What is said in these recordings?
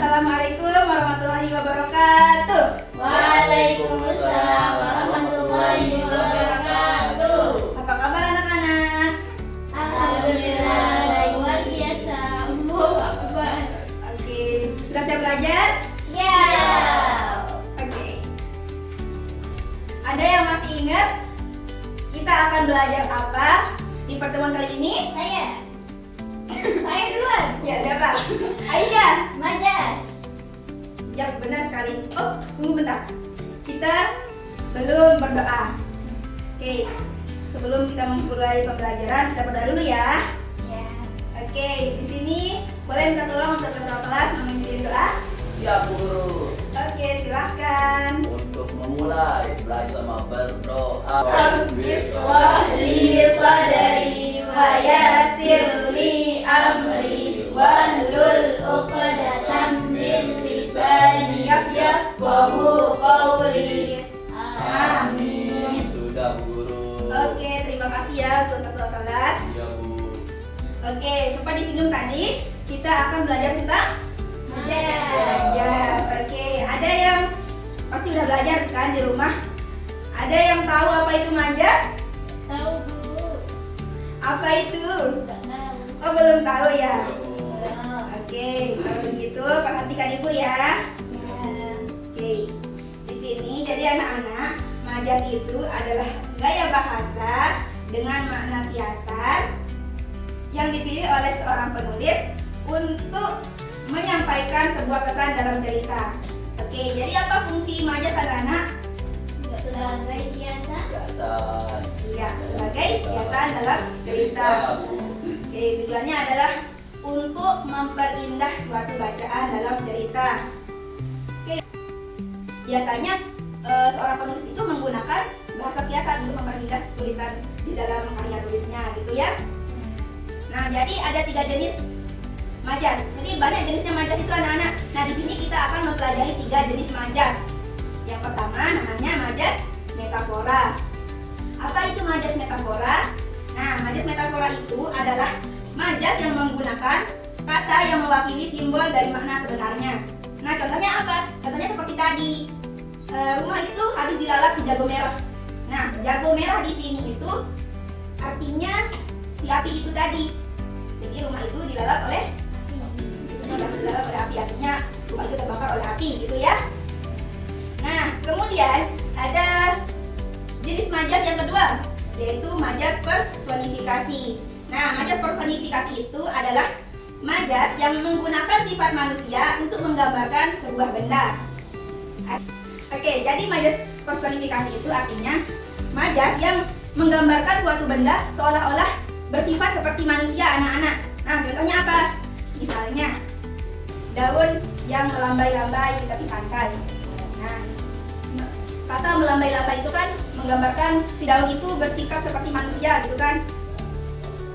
Assalamualaikum warahmatullahi wabarakatuh. Waalaikumsalam warahmatullahi wabarakatuh. Apa kabar anak-anak? Alhamdulillah, luar biasa. Allahu Akbar. Oke, sudah siap belajar? Siap. Oke. Ada yang masih ingat kita akan belajar apa di pertemuan kali ini? Saya duluan. Ya, siapa? Aisyah. Majas. Ya, benar sekali. Oh, tunggu bentar. Kita belum berdoa. Oke. Sebelum kita memulai pembelajaran, kita berdoa dulu ya. Ya. Oke, di sini boleh minta tolong untuk ketua kelas memimpin doa? Siap guru. Oke, silahkan. Untuk memulai belajar sama berdoa. Bismillahirrahmanirrahim. Sadari wa yassir li amri wahlul 'uqdatam min lisani yafqahu qawli. Amin. Sudah guru. Oke, terima kasih ya untuk ketua kelas. Iya bu. Oke, sempat disinggung tadi kita akan belajar tentang majas. Oke, ada yang pasti udah belajar kan di rumah? Ada yang tahu apa itu majas? Tahu Bu? Apa itu? Enggak tahu. Oh, belum tahu ya? Iya, Bu. Oke, kalau begitu perhatikan ibu ya. Ya. Oke, di sini jadi anak-anak, majas itu adalah gaya bahasa dengan makna kiasan yang dipilih oleh seorang penulis untuk menyampaikan sebuah kesan dalam cerita. Oke, jadi apa fungsi majas anak-anak? Sebagai kiasan. Biasan. Iya, sebagai kiasan dalam cerita. Bu. Oke, tujuannya adalah untuk memperindah suatu bacaan dalam cerita. Oke, biasanya seorang penulis itu menggunakan bahasa kiasan untuk memperindah tulisan di dalam karya tulisnya, gitu ya. Nah, jadi ada 3 jenis majas. Jadi banyak jenisnya majas itu anak-anak. Nah, di sini kita akan mempelajari 3 jenis majas. Yang pertama namanya majas metafora. Apa itu majas metafora? Nah, majas metafora itu adalah majas yang menggunakan kata yang mewakili simbol dari makna sebenarnya. Nah, contohnya apa? Contohnya seperti tadi. Rumah itu habis dilalap si jago merah. Nah, jago merah di sini itu artinya si api itu tadi. Jadi rumah itu dilalap oleh api, artinya rumah itu terbakar oleh api, gitu ya. Nah, kemudian ada jenis majas yang kedua, yaitu majas personifikasi. Nah, majas personifikasi itu adalah majas yang menggunakan sifat manusia untuk menggambarkan sebuah benda. Oke, jadi majas personifikasi itu artinya majas yang menggambarkan suatu benda seolah-olah bersifat seperti manusia anak-anak. Nah, contohnya apa? Misalnya daun yang melambai-lambai di tepi pantai. Nah, kata melambai-lambai itu kan menggambarkan si daun itu bersikap seperti manusia, gitu kan?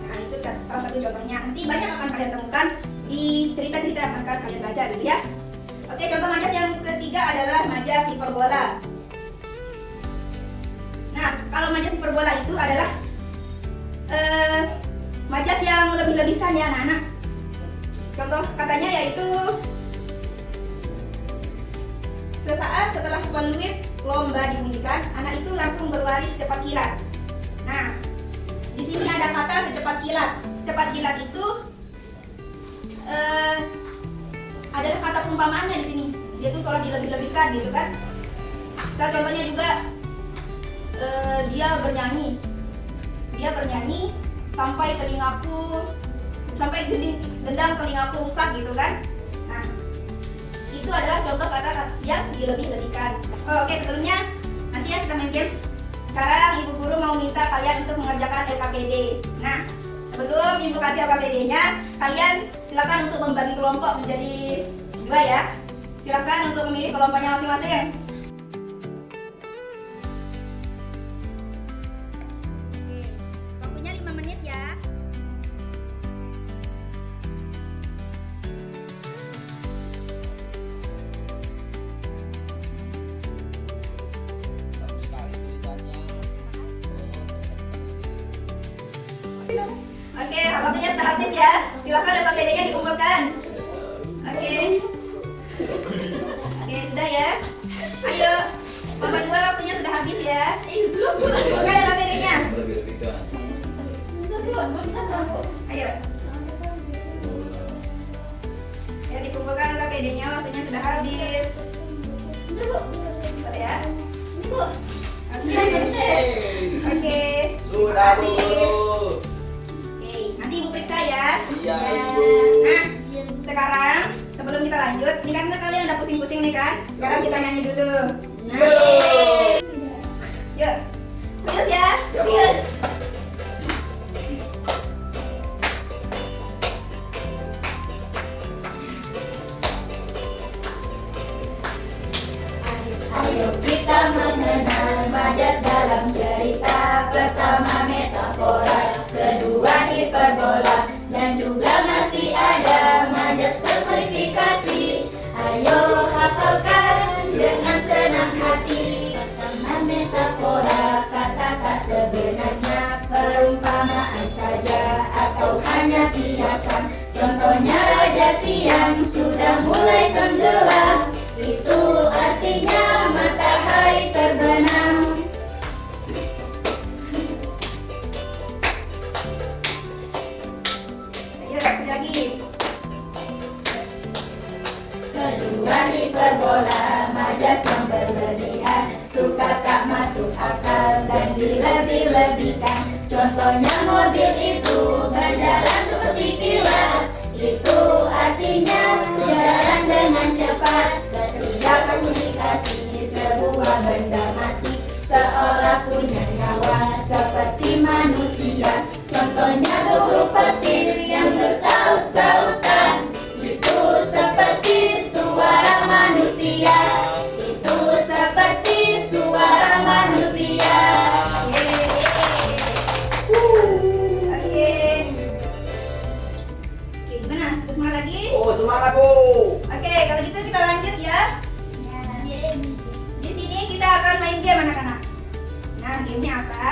Nah, itu kan salah satu contohnya. Nanti banyak akan kalian temukan di cerita-cerita yang akan kalian baca, gitu ya. Oke, contoh majas yang ketiga adalah majas hiperbola. Nah, kalau majas hiperbola itu adalah majas yang lebih-lebihkan ya anak-anak. Contoh katanya yaitu sesaat setelah peluit lomba dibunyikan, anak itu langsung berlari secepat kilat. Nah, di sini ada kata secepat kilat. Secepat kilat itu adalah kata perumpamaannya di sini. Dia tuh seolah dilebih-lebihkan, gitu kan? Salah contohnya juga dia bernyanyi sampai gendang telingaku rusak, gitu kan? Nah, itu adalah contoh kata yang dilebih-lebihkan. Oke, sebelumnya nanti ya kita main games. Sekarang ibu guru mau minta kalian untuk mengerjakan LKPD. Nah, sebelum ibu kasih LKPD-nya, kalian silakan untuk membagi kelompok menjadi 2 ya. Silakan untuk memilih kelompoknya masing-masing. Waktunya 5 menit ya. Bagus sekali tulisannya. Oke, waktunya sudah habis ya. Silakan LKPD-nya dikumpulkan. Oke. Kelompok 2 waktunya sudah habis ya. Belum. Bukan ada bedanya. Lebih-lebihkan. Sebentar dulu, kita sambut. Ayo. Ya dikumpulkan KPD-nya, waktunya sudah habis. Bentar, Bu. Bentar ya. Ini, Bu. Oke. Oke. Sudah, Bu. Oke, nanti Ibu periksa ya. Iya, Ya. Ibu. Nah, Iya, Bu. sekarang sebelum kita lanjut, ini karena kalian udah pusing-pusing nih kan. Sekarang kita nyanyi dulu. Nah, Yeay. yuk. Serius ya? Ya, Bu. Serius. Ayo kita mengenal Majas dalam cerita. Pertama metafora, kedua hiperbola, dan juga masih ada Majas personifikasi. Ayo hafalkan dengan senang hati. Pertama metafora, kata-kata sebenarnya perumpamaan saja atau hanya kiasan. Contohnya raja siang sudah mulai tenggelam, itu artinya matahari terbenam. Ayo sekali lagi. Kedua hiperbola, majas yang berlebihan, suka tak masuk akal dan dilebih-lebihkan. Contohnya mobil itu berjalan seperti kilat, itu artinya jalan dengan cepat. Ketiga komunikasi, sebuah benda mati seolah punya nyawa seperti manusia. Contohnya burung petir yang bersaut-sautan, itu seperti suara manusia. Itu seperti suara manusia. Oke. Oke, gimana? Terus semangat lagi? Oh, semangat, Bu. Oke, kalau gitu kita lanjut ya. Yeay. Di sini kita akan main game anak-anak. Nah, gamenya apa?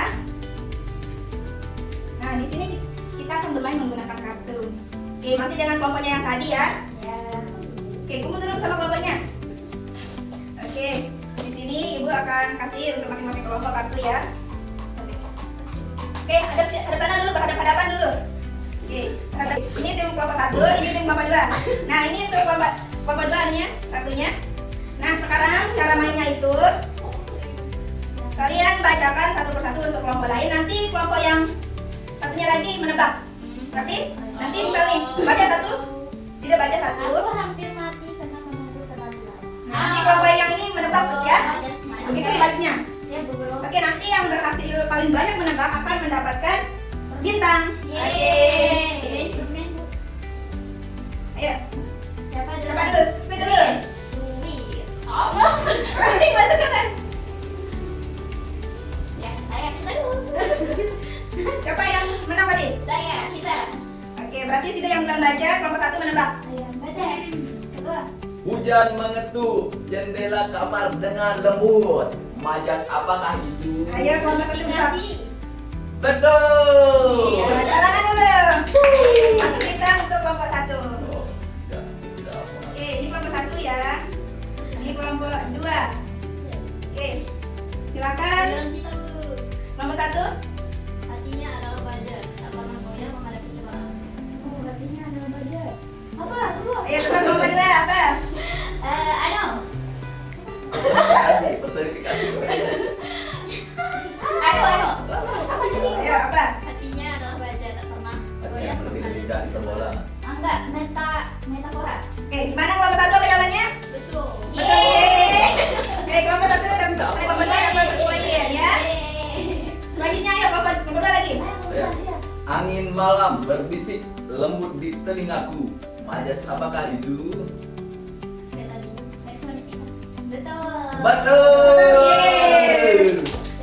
Nah, di sini kita akan bermain menggunakan kartu. Oke, masih dengan kelompoknya yang tadi ya. Ya. Oke, kumpul dulu sama kelompoknya. Oke, di sini ibu akan kasih untuk masing-masing kelompok kartu ya. Oke, ada tanah dulu, berhadapan-hadapan dulu. Oke, ini tim kelompok 1, ini tim kelompok 2. Nah, ini untuk kelompok 2 nih ya, kartunya. Nah, sekarang cara mainnya itu kalian bacakan satu persatu untuk kelompok lain. Nanti kelompok yang satunya lagi menebak. Ngerti? Nanti misalnya baca satu, sudah baca satu. Aku hampir mati karena menunggu terlalu lama. Nah, nanti kelompok yang ini menebak ya. Ada semuanya. Begitu sebaliknya. Siap, Bu Guru. Oke, nanti yang berhasil paling banyak menebak akan mendapatkan bintang. Oke. Yeay. Permen, Bu. Ayo, Siapa dulu? siapa dulu? Sweet dulu. Duit. Oh. Ini batu kertas. Ya, saya kita dulu. Siapa yang menang tadi? Saya, kita. Oke, berarti sudah yang belum baca, kelompok 1 menebak. Ayo, baca. Kedua. Hujan mengetuk jendela kamar dengan lembut. Majas apakah itu? Ayo, kelompok 1 menebak. Aplikasi. Betul. Ya, tangan dulu. Satu bintang untuk kelompok 1. Oh, tidak apa. Oke, ini kelompok 1 ya. Ini kelompok 2. Oke, silakan. Kelompok 1. Hatinya adalah baja, tak pernah goyah menghadapi cobaan. Oh, hatinya adalah baja. Apa? Tunggu. Ayo, teman kelompok 2 apa? Ano? Personifikasi. Ano? Salah. Apa tadi? Ayo, apa? Hatinya adalah baja, tak pernah Hati goyah yang berlebih-lebihkan hiperbola. Enggak, metafora. Oke, gimana kelompok 1 apa jawabannya? Betul. Yeay. Oke, kelompok 1 dan kelompok 2 dapat 1 poin ya. Yeay. Selanjutnya ayo kelompok 2 lagi. Ayo. Angin malam berbisik lembut di telingaku. Majas apakah itu? Kayak tadi, personifikasi. Betul. Betul.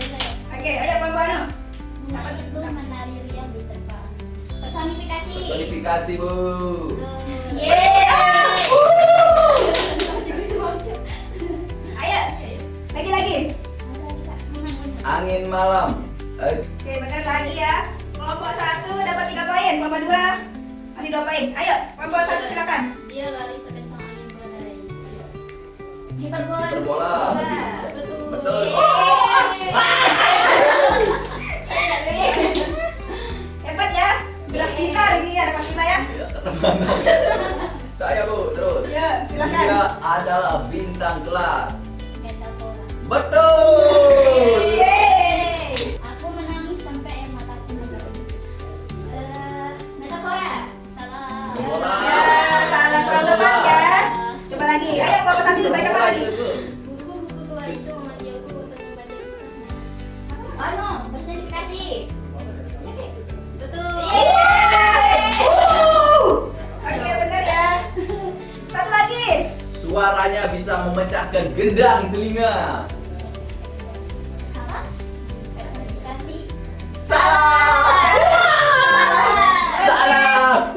Selesai. Oke, ayo kelompok anu. Bunga itu menari riang di terbang. Personifikasi. Personifikasi, Bu. Yeay. Masih gitu aja. Ayo, lagi. Angin malam. Oke, benar lagi ya. Kelompok 1 dapat 3 poin, kelompok 2 masih 2 poin. Ayo, kelompok 1 silakan. Dia lari sekencang angin berlari. Hiperbola. Hiperbola. Betul. betul. Hebat ya. Sudah pintar ini anak kelas 5 ya. Ya, keren banget. Saya Bu, terus. Ya, silakan. Dia adalah bintang kelas. Metafora. Betul. Yeay. Aku menangis sampai air mataku berlari. Metafora. Salah. Bola. Ya, salah terlalu tepat ya. Coba lagi. Ayo Bapak Santi baca apa lagi? Buku-buku tua itu memati aku untuk membaca kisahnya. Oh no, personifikasi. Betul. Oke, benar ya. Satu lagi. Suaranya bisa memecahkan gendang telinga. Apa? Personifikasi. Salah. Salah.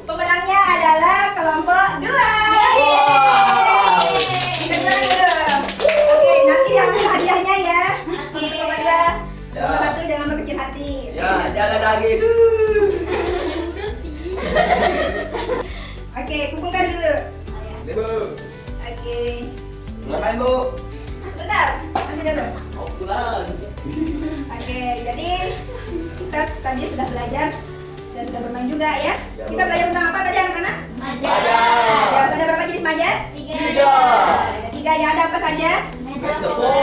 Pemenangnya adalah kelompok 2. Wah. Kita bilang dulu. Oke, nanti diambil hadiahnya ya. Oke. Untuk kelompok 2. Ya. Kelompok 1 jangan berkecil hati. Ya, jangan lagi. Oke, kumpulkan dulu. Oh ya. Nih Bu, Oke. pulang main Bu. Sebentar, nanti dulu. Mau pulang. Oke, jadi kita tadi sudah belajar dan sudah bermain juga ya. Ya, Kita Bu. belajar tentang apa tadi anak-anak? Majas. Ada berapa jenis majas? Tiga. Ada 3 ya, ada apa saja? Metafora.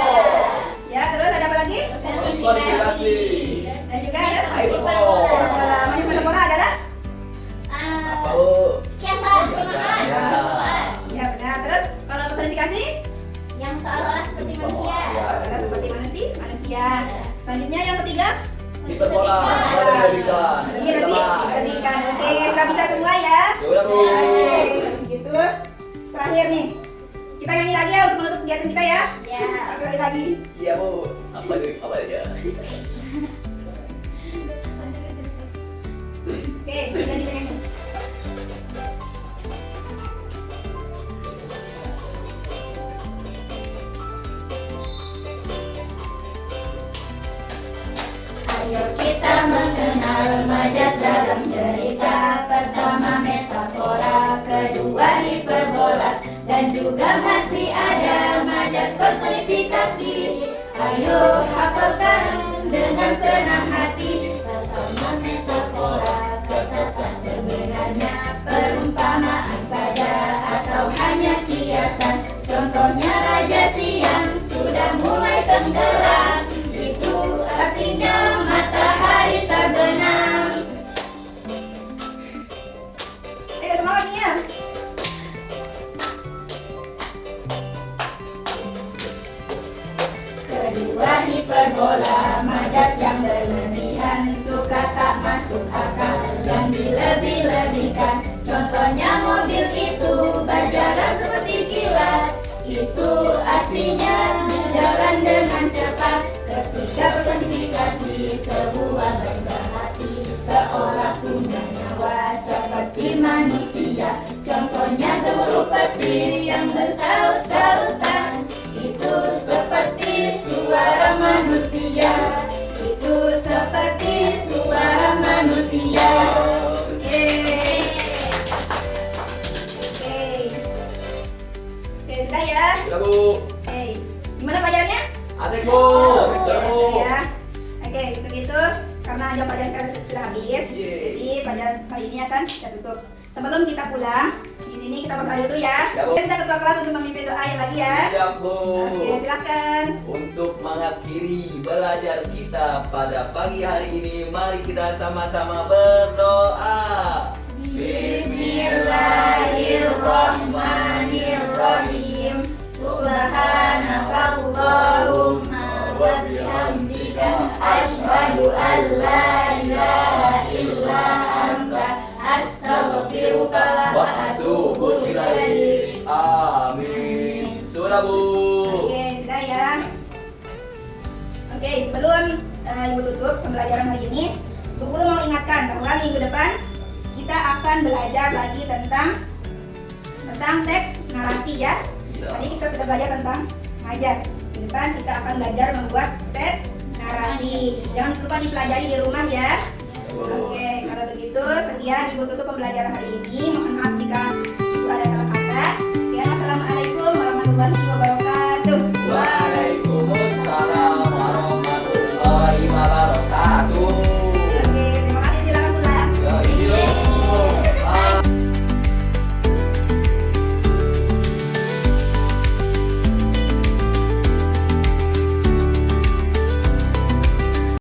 Ya, terus ada apa lagi? Personifikasi. Dan juga ada Hyperbola. hiperbola. Manis metafora adalah? Apa Bu? Kiasan. Ya. Ya benar. Terus kalau personifikasi? Yang seolah-olah seperti manusia. Ya. Adalah seperti manusia. Selanjutnya yang ketiga? Hiperbola. Lebihkan. Lebihkan. Oke, sudah bisa semua ya. Sudah Bu. Oke, gitu. Terakhir nih, kita nyanyi lagi ya untuk menutup kegiatan kita ya. Ya. Satu kali lagi. Iya Bu. Apa aja? Oke, kita nyanyi. Ayo kita mengenal majas dalam cerita. Pertama metafora, kedua hiperbola, dan juga masih ada majas personifikasi. Ayo hafalkan dengan senang hati. Pertama metafora, kata sebenarnya perumpamaan saja atau hanya kiasan. Contohnya raja siang sudah mulai tenggelam, itu artinya matahari terbenam. Ayo semangat nih ya. Kedua hiperbola, majas yang berlebihan, suka tak masuk akal dan dilebih-lebihkan. Contohnya mobil itu berjalan seperti kilat, itu artinya jalan dengan cepat. Ketiga personifikasi, sebuah benda mati seolah punya nyawa seperti manusia. Contohnya gemuruh petir yang bersaut-sautan, itu seperti suara manusia. Itu seperti suara manusia. Yeay. Oke, sudah ya. Sudah Bu. Oke, gimana pelajarannya? Asik Bu. Sudah Bu. Ya. Oke, begitu karena jam pelajaran kita sudah habis. Yeay. Jadi pelajaran kali ini akan kita tutup. Sebelum kita pulang, di sini kita berdoa dulu ya. Ya, Bu. Kita ketua kelas untuk memimpin doa yang lagi ya. Siap Bu. Oke, silakan. Untuk mengakhiri belajar kita pada pagi hari ini, mari kita sama-sama berdoa. Bismillahirrahmanirrahim. Subhanakallahumma wa bihamdika asyhadu an la ilaha illa anta astaghfiruka wa atubu ilaik. Amin. Sudah Bu. Oke, sudah ya. Oke, sebelum Ibu tutup pembelajaran hari ini, Bu Guru mau ingatkan bahwa minggu depan kita akan belajar lagi tentang teks narasi ya. Iya. Tadi kita sudah belajar tentang majas. Di depan kita akan belajar membuat teks narasi. Jangan lupa dipelajari di rumah ya. Oke, kalau begitu sekian Ibu tutup pembelajaran hari ini.